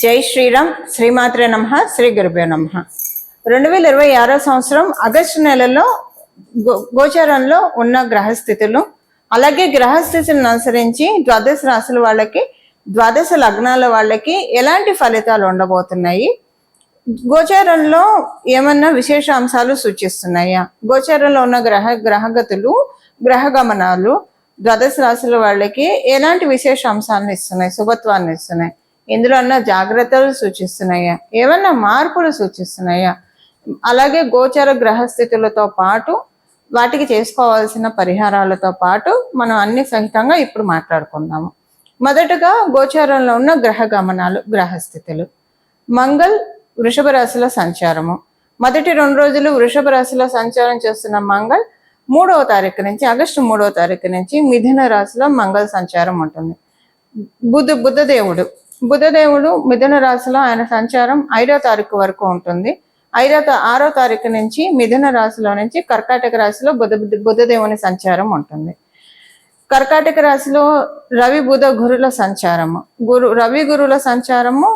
జై శ్రీరామ్. శ్రీమాత్రే నమః. శ్రీ గురుభ్యో నమః. 2026 సంవత్సరం ఆగస్టు నెలలో గోచారంలో ఉన్న గ్రహస్థితులు, అలాగే గ్రహస్థితులను అనుసరించి ద్వాదశ రాశుల వాళ్ళకి, ద్వాదశ లగ్నాల వాళ్ళకి ఎలాంటి ఫలితాలు ఉండబోతున్నాయి, గోచారంలో ఏమన్నా విశేష అంశాలు సూచిస్తున్నాయా, గోచారంలో ఉన్న గ్రహగతులు, గ్రహ గమనాలు ద్వాదశ రాశుల వాళ్ళకి ఎలాంటి విశేష అంశాలను ఇస్తున్నాయి, శుభత్వాన్ని ఇస్తున్నాయి, ఇందులో అన్న జాగ్రత్తలు సూచిస్తున్నాయా, ఏమన్నా మార్పులు సూచిస్తున్నాయా, అలాగే గోచర గ్రహస్థితులతో పాటు వాటికి చేసుకోవాల్సిన పరిహారాలతో పాటు మనం అన్ని సహితంగా ఇప్పుడు మాట్లాడుకుందాము. మొదటగా గోచారంలో ఉన్న గ్రహ గమనాలు, గ్రహస్థితులు. మంగళ్ వృషభ రాశిలో సంచారము. మొదటి 2 రోజులు వృషభ రాశిలో సంచారం చేస్తున్న మంగళ్ 3వ తారీఖు నుంచి, ఆగస్టు 3వ తారీఖు నుంచి మిథున రాశిలో మంగళ సంచారం ఉంటుంది. బుధదేవుడు మిథున రాశిలో ఆయన సంచారం 5వ తారీఖు వరకు ఉంటుంది. 6వ తారీఖు నుంచి మిథున రాశిలో నుంచి కర్కాటక రాశిలో బుధదేవుని సంచారం ఉంటుంది. కర్కాటక రాశిలో రవి బుధ గురుల సంచారము, రవి గురుల సంచారము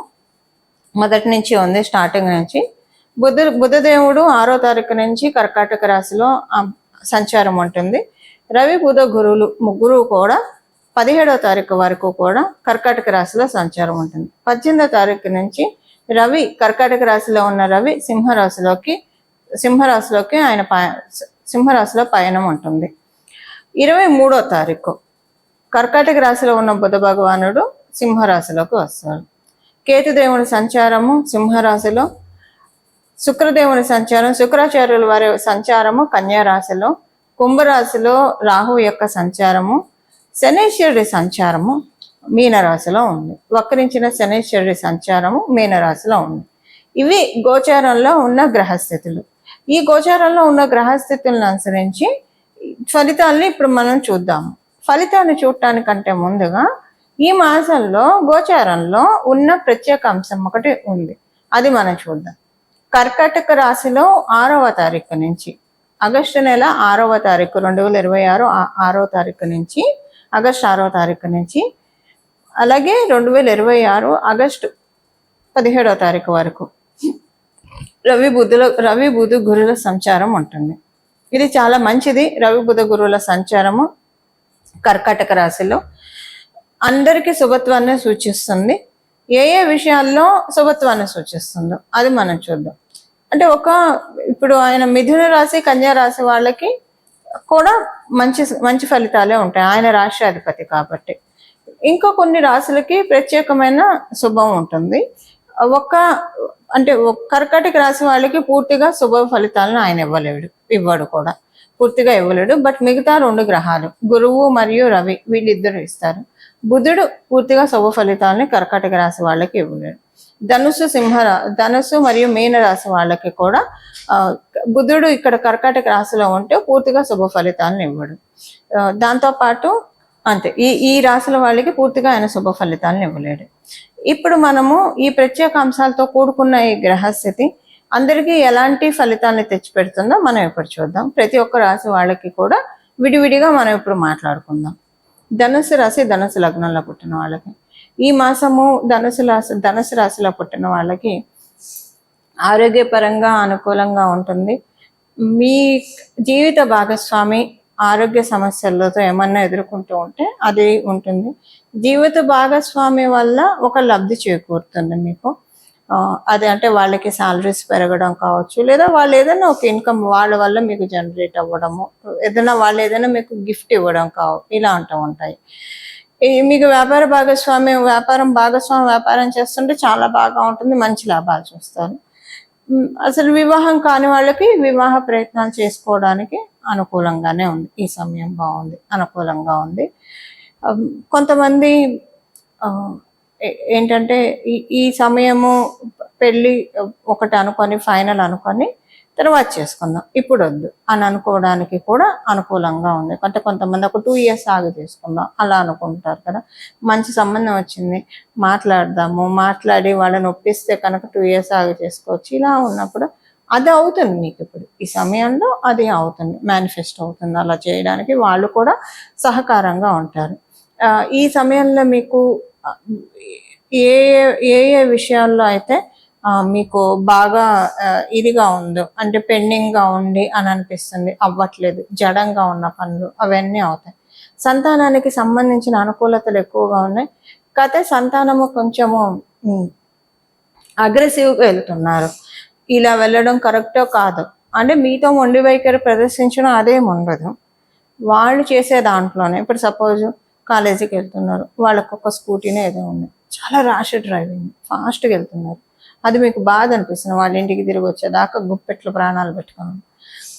మొదటి నుంచి ఉంది, స్టార్టింగ్ నుంచి. బుధదేవుడు 6వ తారీఖు నుంచి కర్కాటక రాశిలో సంచారం ఉంటుంది. రవి బుధ గురువులు ముగ్గురు కూడా 17వ తారీఖు వరకు కూడా కర్కాటక రాశిలో సంచారం ఉంటుంది. 18వ తారీఖు నుంచి రవి కర్కాటక రాశిలో ఉన్న రవి సింహరాశిలోకి ఆయన సింహరాశిలో పయనం ఉంటుంది. 23వ తారీఖు కర్కాటక రాశిలో ఉన్న బుధ భగవానుడు సింహరాశిలోకి వస్తాడు. కేతుదేవుని సంచారము సింహరాశిలో, శుక్రదేవుని సంచారం, శుక్రాచార్యుల వారి సంచారము కన్యా రాశిలో, కుంభరాశిలో రాహు యొక్క సంచారము, శనీశ్వరుడి సంచారము మీనరాశిలో ఉంది. వక్రించిన శనీశ్వరుడి సంచారము మీనరాశిలో ఉంది. ఇవి గోచారంలో ఉన్న గ్రహస్థితులు. ఈ గోచారంలో ఉన్న గ్రహస్థితులను అనుసరించి ఫలితాలని ఇప్పుడు మనం చూద్దాము. ఫలితాన్ని చూడటానికంటే ముందుగా ఈ మాసంలో గోచారంలో ఉన్న ప్రత్యేక అంశం ఒకటి ఉంది, అది మనం చూద్దాం. కర్కాటక రాశిలో 6వ తారీఖు నుంచి, ఆగస్టు నెల 6వ తారీఖు 2026 6వ తారీఖు నుంచి, ఆగస్టు 6వ తారీఖు నుంచి, అలాగే 2026 ఆగస్టు 17వ తారీఖు వరకు రవి బుధ గురుల సంచారం ఉంటుంది. ఇది చాలా మంచిది. రవి బుధ గురువుల సంచారము కర్కాటక రాశిలో అందరికీ శుభత్వాన్ని సూచిస్తుంది. ఏ విషయాల్లో శుభత్వాన్ని సూచిస్తుందో అది మనం చూద్దాం. అంటే ఇప్పుడు ఆయన మిథున రాశి, కన్యా రాశి వాళ్ళకి కూడా మంచి ఫలితాలే ఉంటాయి, ఆయన రాశి అధిపతి కాబట్టి. ఇంకా కొన్ని రాశులకి ప్రత్యేకమైన శుభం ఉంటుంది. కర్కాటక రాశి వాళ్ళకి పూర్తిగా శుభ ఫలితాలను ఆయన ఇవ్వడు కూడా, పూర్తిగా ఇవ్వలేడు. బట్ మిగతా 2 గ్రహాలు గురువు మరియు రవి వీళ్ళిద్దరు ఇస్తారు. బుధుడు పూర్తిగా శుభ ఫలితాలని కర్కాటక రాశి వాళ్ళకి ఇవ్వలేడు. ధనుసు మరియు మీన రాశి వాళ్ళకి కూడా బుధుడు ఇక్కడ కర్కాటక రాశిలో ఉంటే పూర్తిగా శుభ ఫలితాలను ఇవ్వడు. దాంతోపాటు అంతే, ఈ రాశుల వాళ్ళకి పూర్తిగా ఆయన శుభ ఫలితాలను ఇవ్వలేడు. ఇప్పుడు మనము ఈ ప్రత్యేక అంశాలతో కూడుకున్న ఈ గ్రహస్థితి అందరికీ ఎలాంటి ఫలితాన్ని తెచ్చిపెడుతుందో మనం ఇప్పుడు చూద్దాం. ప్రతి ఒక్క రాశి వాళ్ళకి కూడా విడివిడిగా మనం ఇప్పుడు మాట్లాడుకుందాం. ధనుసు రాశి, ధనుసు లగ్నంలో పుట్టిన వాళ్ళకి ఈ మాసము ధనుసు రాశిలో పుట్టిన వాళ్ళకి ఆరోగ్యపరంగా అనుకూలంగా ఉంటుంది. మీ జీవిత భాగస్వామి ఆరోగ్య సమస్యలతో ఏమన్నా ఎదుర్కొంటూ ఉంటే అది ఉంటుంది. జీవిత భాగస్వామి వల్ల ఒక లబ్ధి చేకూరుతుంది మీకు. అది అంటే వాళ్ళకి సాలరీస్ పెరగడం కావచ్చు, లేదా వాళ్ళు ఏదైనా ఒక ఇన్కమ్ వాళ్ళ వల్ల మీకు జనరేట్ అవ్వడము, వాళ్ళు ఏదైనా మీకు గిఫ్ట్ ఇవ్వడం ఇలా అంటూ ఉంటాయి. మీకు వ్యాపారం చేస్తుంటే చాలా బాగా ఉంటుంది, మంచి లాభాలు చూస్తారు. అసలు వివాహం కాని వాళ్ళకి వివాహ ప్రయత్నాలు చేసుకోవడానికి అనుకూలంగానే ఉంది. ఈ సమయం బాగుంది, అనుకూలంగా ఉంది. కొంతమంది ఏంటంటే ఈ సమయము పెళ్ళి ఒకటి అనుకొని, ఫైనల్ అనుకొని తర్వాత చేసుకుందాం, ఇప్పుడు వద్దు అని అనుకోవడానికి కూడా అనుకూలంగా ఉంది. అంటే కొంతమంది ఒక 2 years ఆగి చేసుకుందాం అలా అనుకుంటారు కదా. మంచి సంబంధం వచ్చింది, మాట్లాడి వాళ్ళని ఒప్పిస్తే కనుక 2 years ఆగి చేసుకోవచ్చు. ఇలా ఉన్నప్పుడు అది అవుతుంది మీకు ఇప్పుడు ఈ సమయంలో, అది అవుతుంది, మేనిఫెస్ట్ అవుతుంది. అలా చేయడానికి వాళ్ళు కూడా సహకారంగా ఉంటారు. ఈ సమయంలో మీకు ఏ ఏ ఏ విషయాల్లో అయితే మీకు బాగా ఇదిగా ఉందో, అంటే పెండింగ్గా ఉండి అని అనిపిస్తుంది, అవ్వట్లేదు, జడంగా ఉన్న పనులు అవన్నీ అవుతాయి. సంతానానికి సంబంధించిన అనుకూలతలు ఎక్కువగా ఉన్నాయి. కాకపోతే సంతానము కొంచెము అగ్రెసివ్గా వెళ్తున్నారు. ఇలా వెళ్ళడం కరెక్టో కాదు అంటే మీతో మొండి వైఖరి ప్రదర్శించడం అదేం ఉండదు. వాళ్ళు చేసే దాంట్లోనే ఇప్పుడు సపోజ్ కాలేజీకి వెళ్తున్నారు, వాళ్ళకు ఒక స్కూటీనే ఏదో ఉంది, చాలా ర్యాష్ డ్రైవింగ్, ఫాస్ట్గా వెళ్తున్నారు, అది మీకు బాధ అనిపిస్తుంది. వాళ్ళ ఇంటికి తిరిగి వచ్చేదాకా గుప్పెట్లు ప్రాణాలు పెట్టుకున్నాం,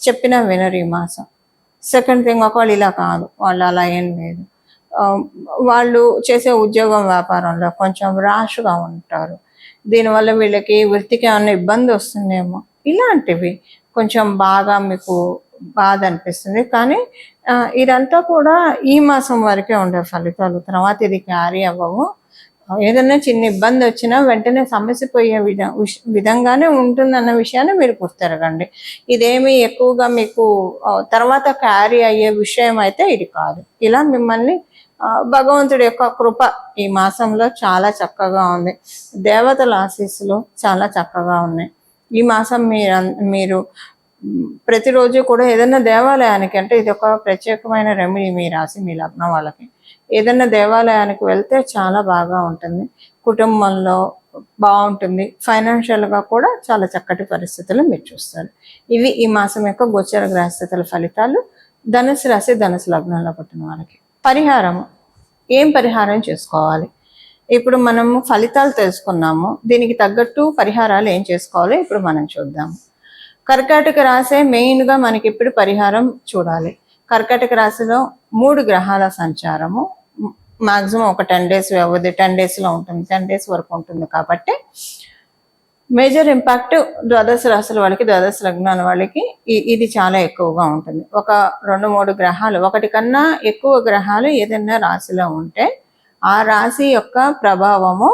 చెప్పినా వినరు ఈ మాసం. సెకండ్ థింగ్, ఒకవేళ ఇలా కాదు, వాళ్ళు అలా ఏం లేదు, వాళ్ళు చేసే ఉద్యోగం వ్యాపారంలో కొంచెం ర్యాష్గా ఉంటారు, దీనివల్ల వీళ్ళకి వృత్తికి ఏమైనా ఇబ్బంది వస్తుందేమో, ఇలాంటివి కొంచెం బాగా మీకు బాధ అనిపిస్తుంది. కానీ ఇదంతా కూడా ఈ మాసం వరకే ఉండే ఫలితాలు, తర్వాత ఇది క్యారీ అవ్వవు. ఏదైనా చిన్న ఇబ్బంది వచ్చినా వెంటనే సమస్య పోయే విధంగానే ఉంటుందన్న విషయాన్ని మీరు గుర్తెరగండి. ఇదేమి ఎక్కువగా మీకు తర్వాత క్యారీ అయ్యే విషయం అయితే ఇది కాదు. ఇలా మిమ్మల్ని భగవంతుడి యొక్క కృప ఈ మాసంలో చాలా చక్కగా ఉంది. దేవతల ఆశీస్సులు చాలా చక్కగా ఉన్నాయి. ఈ మాసం మీరు ప్రతిరోజు కూడా ఏదైనా దేవాలయానికి, అంటే ఇది ఒక ప్రత్యేకమైన రెమెడీ మీ రాశి మీ లగ్నం వాళ్ళకి, ఏదైనా దేవాలయానికి వెళ్తే చాలా బాగా ఉంటుంది, కుటుంబంలో బాగుంటుంది, ఫైనాన్షియల్గా కూడా చాలా చక్కటి పరిస్థితులు మీరు చూస్తారు. ఇవి ఈ మాసం యొక్క గోచర గ్రహస్థితుల ఫలితాలు ధనుసు రాశి ధనుసు లగ్నంలో పుట్టిన వాళ్ళకి. పరిహారము, ఏం పరిహారం చేసుకోవాలి? ఇప్పుడు మనము ఫలితాలు తెలుసుకున్నాము, దీనికి తగ్గట్టు పరిహారాలు ఏం చేసుకోవాలో ఇప్పుడు మనం చూద్దాము. కర్కాటక రాశి మెయిన్గా మనకి ఇప్పుడు పరిహారం చూడాలి. కర్కాటక రాశిలో 3 గ్రహాల సంచారము మ్యాక్సిమం ఒక 10 days వ్యవధి, 10 daysలో ఉంటుంది, 10 days వరకు ఉంటుంది. కాబట్టి మేజర్ ఇంపాక్ట్ ద్వాదశ రాశుల వాళ్ళకి, ద్వాదశ లగ్నాల వాళ్ళకి ఇది చాలా ఎక్కువగా ఉంటుంది. ఒక 2-3 గ్రహాలు, ఒకటి కన్నా ఎక్కువ గ్రహాలు ఏదైనా రాశిలో ఉంటే ఆ రాశి యొక్క ప్రభావము,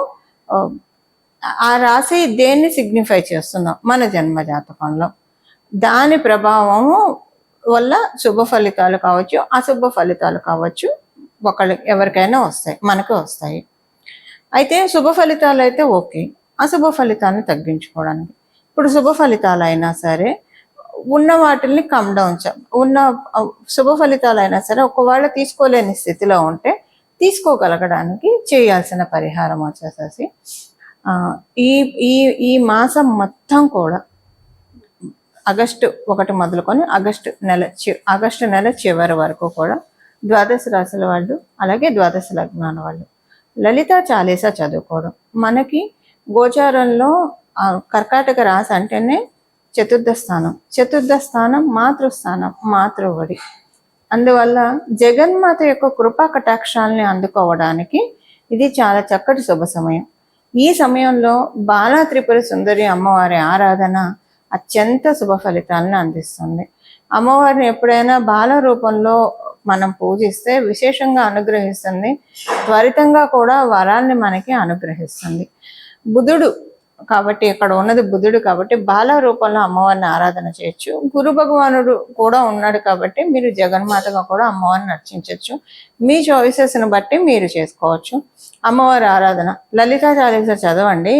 ఆ రాశి దేన్ని సిగ్నిఫై చేస్తుందో మన జన్మ జాతకంలో, దాని ప్రభావము వల్ల శుభ ఫలితాలు కావచ్చు, అశుభ ఫలితాలు కావచ్చు, ఎవరికైనా వస్తాయి, మనకు వస్తాయి. అయితే శుభ ఫలితాలు అయితే ఓకే, అశుభ ఫలితాలను తగ్గించుకోవడానికి ఇప్పుడు శుభ ఫలితాలు అయినా సరే ఉన్న వాటిల్ని కమ్ డౌన్, ఉన్న శుభ ఫలితాలు అయినా సరే ఒకవేళ తీసుకోలేని స్థితిలో ఉంటే తీసుకోగలగడానికి చేయాల్సిన పరిహారం వచ్చేసేసి ఈ ఈ ఈ మాసం మొత్తం కూడా ఆగస్టు 1 మొదలుకొని ఆగస్టు నెల చివరి వరకు కూడా ద్వాదశ రాశుల వాళ్ళు, అలాగే ద్వాదశ లగ్నాల వాళ్ళు లలిత చాలీసా చదువుకోవడం. మనకి గోచారంలో కర్కాటక రాశి అంటేనే చతుర్థ స్థానం మాతృస్థానం, మాతృవడి. అందువల్ల జగన్మాత యొక్క కృపా కటాక్షాలని అందుకోవడానికి ఇది చాలా చక్కటి శుభ సమయం. ఈ సమయంలో బాలా త్రిపుర సుందరి అమ్మవారి ఆరాధన అత్యంత శుభ ఫలితాలను అందిస్తుంది. అమ్మవారిని ఎప్పుడైనా బాల రూపంలో మనం పూజిస్తే విశేషంగా అనుగ్రహిస్తుంది, త్వరితంగా కూడా వరాల్ని మనకి అనుగ్రహిస్తుంది. బుధుడు కాబట్టి, ఇక్కడ ఉన్నది బుధుడు కాబట్టి బాల రూపంలో అమ్మవారిని ఆరాధన చేయొచ్చు. గురు భగవానుడు కూడా ఉన్నాడు కాబట్టి మీరు జగన్మాతగా కూడా అమ్మవారిని అర్చించవచ్చు. మీ చాయిసెస్ని బట్టి మీరు చేసుకోవచ్చు. అమ్మవారి ఆరాధన లలితా చాలీసా చదవండి,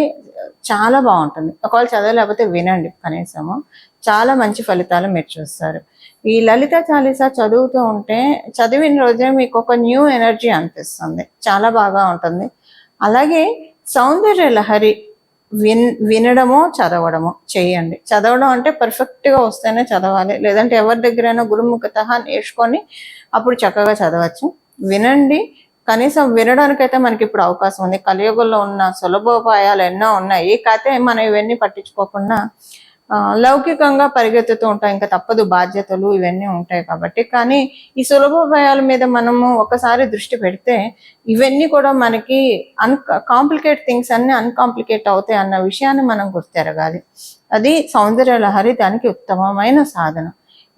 చాలా బాగుంటుంది. ఒకవేళ చదవలేకపోతే వినండి, కనీసము చాలా మంచి ఫలితాలు మీరు చూస్తారు. ఈ లలిత చాలీసా చదువుతూ ఉంటే చదివిన రోజే మీకు ఒక న్యూ ఎనర్జీ అనిపిస్తుంది, చాలా బాగా ఉంటుంది. అలాగే సౌందర్య లహరి వినడమో చదవడమో చేయండి. చదవడం అంటే పర్ఫెక్ట్గా వస్తేనే చదవాలి, లేదంటే ఎవరి దగ్గరైనా గురుముఖత నేర్చుకొని అప్పుడు చక్కగా చదవచ్చు. వినండి, కనీసం వినడానికైతే మనకి ఇప్పుడు అవకాశం ఉంది. కలియుగంలో ఉన్న సులభోపాయాలు ఎన్నో ఉన్నాయి, కాకపోతే మనం ఇవన్నీ పట్టించుకోకుండా లౌకికంగా పరిగెత్తుతూ ఉంటాం, ఇంకా తప్పదు, బాధ్యతలు ఇవన్నీ ఉంటాయి కాబట్టి. కానీ ఈ సులభోపాయాల మీద మనము ఒకసారి దృష్టి పెడితే ఇవన్నీ కూడా మనకి కాంప్లికేట్ థింగ్స్ అన్ని అన్కాంప్లికేట్ అవుతాయి అన్న విషయాన్ని మనం గుర్తెరగాలి. అది సౌందర్య లహరి దానికి ఉత్తమమైన సాధన.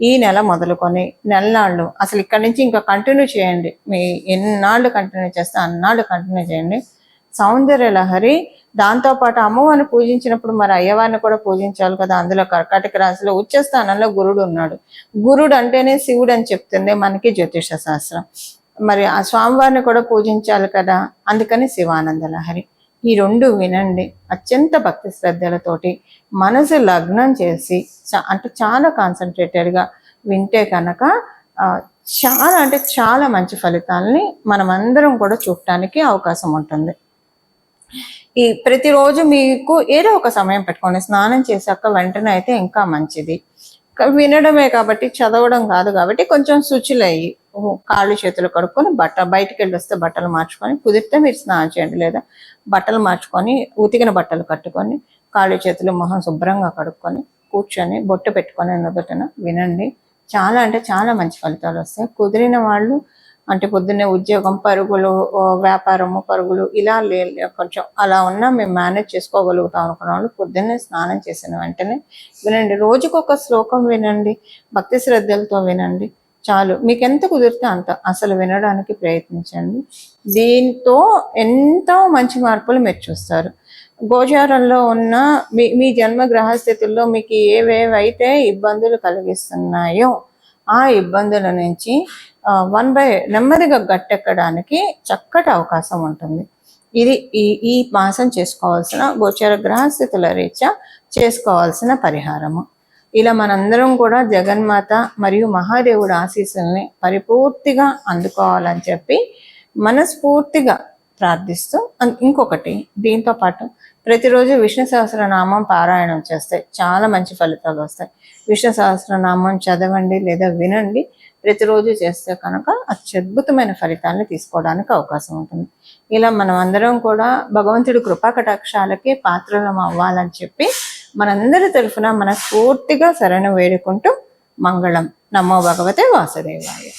ఈ నెల మొదలుకొని నెలనాళ్ళు అసలు ఇక్కడి నుంచి ఇంకా కంటిన్యూ చేయండి. మీ ఎన్నాళ్ళు కంటిన్యూ చేస్తే అన్నాళ్ళు కంటిన్యూ చేయండి. సౌందర్య లహరి, దాంతోపాటు అమ్మవారిని పూజించినప్పుడు మరి అయ్యవారిని కూడా పూజించాలి కదా. అందులో కర్కాటక రాశిలో ఉచ్చ స్థానంలో గురుడు ఉన్నాడు. గురుడు అంటేనే శివుడు అని చెప్తుంది మనకి జ్యోతిష శాస్త్రం. మరి ఆ స్వామివారిని కూడా పూజించాలి కదా, అందుకని శివానంద లహరి. ఈ రెండు వినండి. అత్యంత భక్తి శ్రద్ధలతోటి మనసు లగ్నం చేసి అంటే చాలా కాన్సన్ట్రేటెడ్గా వింటే కనుక చాలా అంటే చాలా మంచి ఫలితాలని మనమందరం కూడా చూడటానికి అవకాశం ఉంటుంది. ఈ ప్రతిరోజు మీకు ఏదో ఒక సమయం పెట్టుకోండి. స్నానం చేశాక వెంటనే అయితే ఇంకా మంచిది. వినడమే కాబట్టి, చదవడం కాదు కాబట్టి కొంచెం శుచులయ్యి కాళ్ళు చేతులు కడుక్కొని బయటికి వెళ్ళి వస్తే బట్టలు మార్చుకొని, కుదిరితే మీరు స్నానం చేయండి, లేదా బట్టలు మార్చుకొని ఉతికిన బట్టలు కట్టుకొని కాళ్ళు చేతులు మొహం శుభ్రంగా కడుక్కొని కూర్చొని బొట్టు పెట్టుకొని నుదుటన వినండి. చాలా అంటే చాలా మంచి ఫలితాలు వస్తాయి. కుదిరిన వాళ్ళు అంటే పొద్దున్నే ఉద్యోగం, పరుగులు, వ్యాపారము, పరుగులు ఇలా కొంచెం అలా ఉన్నా మేము మేనేజ్ చేసుకోగలుగుతాం అనుకున్న వాళ్ళు పొద్దున్నే స్నానం చేసిన వెంటనే వినండి. రోజుకొక శ్లోకం వినండి, భక్తి శ్రద్ధలతో వినండి. చాలు, మీకు ఎంత కుదిరితే అంత అసలు వినడానికి ప్రయత్నించండి. దీంతో ఎంతో మంచి మార్పులు మీరు చూస్తారు. గోచారంలో ఉన్న మీ జన్మ గ్రహస్థితుల్లో మీకు ఏవేవైతే ఇబ్బందులు కలిగిస్తున్నాయో ఆ ఇబ్బందుల నుంచి నెమ్మదిగా గట్టెక్కడానికి చక్కటి అవకాశం ఉంటుంది. ఇది ఈ మాసం చేసుకోవాల్సిన గోచర గ్రహస్థితుల రీత్యా చేసుకోవాల్సిన పరిహారము. ఇలా మనందరం కూడా జగన్మాత మరియు మహాదేవుడు ఆశీస్సుల్ని పరిపూర్తిగా అందుకోవాలని చెప్పి మనస్ఫూర్తిగా ప్రార్థిస్తూ, ఇంకొకటి దీంతో పాటు ప్రతిరోజు విష్ణు సహస్రనామం పారాయణం చేస్తే చాలా మంచి ఫలితాలు వస్తాయి. విష్ణు సహస్రనామం చదవండి లేదా వినండి. ప్రతిరోజు చేస్తే కనుక అత్యద్భుతమైన ఫలితాలను తీసుకోవడానికి అవకాశం ఉంటుంది. ఇలా మనం అందరం కూడా భగవంతుడి కృపా కటాక్షాలకి పాత్రలం అవ్వాలని చెప్పి మనందరి తరఫున మనస్ఫూర్తిగా శరణు వేడుకుంటూ మంగళం. నమో భగవతే వాసుదేవాయ.